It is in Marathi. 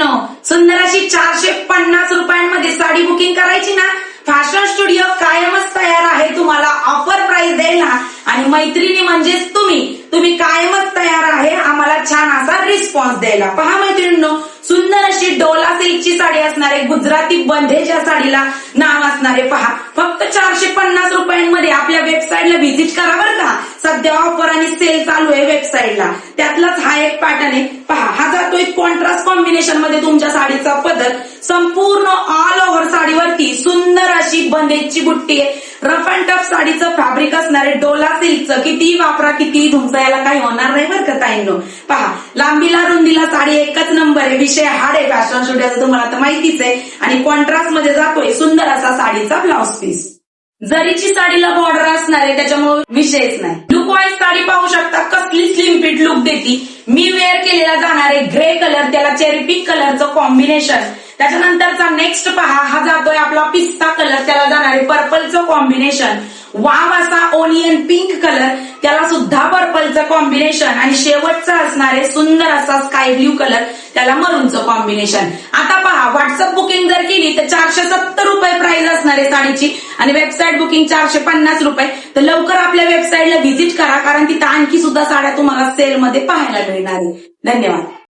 मैत्रिणींनो, सुंदर अशी 450 रुपयांमध्ये साडी बुकिंग करायची ना, फॅशन स्टुडिओ कायमच तयार आहे तुम्हाला ऑफर प्राइस द्यायला. आणि मैत्रिणी म्हणजेच तुम्ही कायमच तयार आहे आम्हाला छान असा रिस्पॉन्स द्यायला. पहा मैत्रिणींनो, सुंदर अशी डोला सिल्कची साडी असणारे, गुजराती बंधेच्या साडीला नाव असणारे, पहा फक्त 450 रुपयांमध्ये आपल्या वेबसाईटला व्हिजिट करा बरं का. सध्या ऑफर आणि सेल चालू आहे वेबसाईटला. त्यातलाच हा एक पॅटर्न आहे पहा. हा जातोय कॉन्ट्रास्ट कॉम्बिनेशन मध्ये तुमच्या साडीचा पदर. संपूर्ण ऑल ओव्हर साडीवरती सुंदर अशी बंदेजची बुट्टी आहे. रफ अँड टफ साडीचं फॅब्रिक असणारे, डोला सिल्कचं. किती वापरा किती तुमचं याला काही होणार नाही बरं का ताईंनो. पहा लांबीला रुंदीला साडी एकच नंबर आहे. विषय हार्ड आहे फॅशन स्टुडिओचा, तुम्हाला तर माहितीच आहे. आणि कॉन्ट्रास्ट मध्ये जातोय सुंदर असा साडीचा ब्लाउज पीस. जरीची साडीला बॉर्डर असणार आहे त्याच्यामुळे विषयच नाही. लुक वाईज साडी पाहू शकता कसली स्लिम फिट लुक देती. मी वेअर केलेला जाणार आहे ग्रे कलर, त्याला चेरी पिंक कलरचं कॉम्बिनेशन. त्याच्यानंतरचा नेक्स्ट पहा, हा जातोय आपला पिस्ता कलर, त्याला जाणार आहे पर्पलचं कॉम्बिनेशन. वाव असा ओनियन पिंक कलर, त्याला सुद्धा पर्पलचं कॉम्बिनेशन. आणि शेवटचा असणार आहे सुंदर असा स्काय ब्ल्यू कलर, त्याला मरूनचं कॉम्बिनेशन. आता पहा, व्हॉट्सअप बुकिंग जर केली तर 470 रुपये प्राइस असणार आहे साडीची. आणि वेबसाईट बुकिंग 450 रुपये. तर लवकर आपल्या वेबसाईटला व्हिजिट करा, कारण तिथं आणखी सुद्धा साड्या तुम्हाला सेलमध्ये पाहायला मिळणार आहे. धन्यवाद.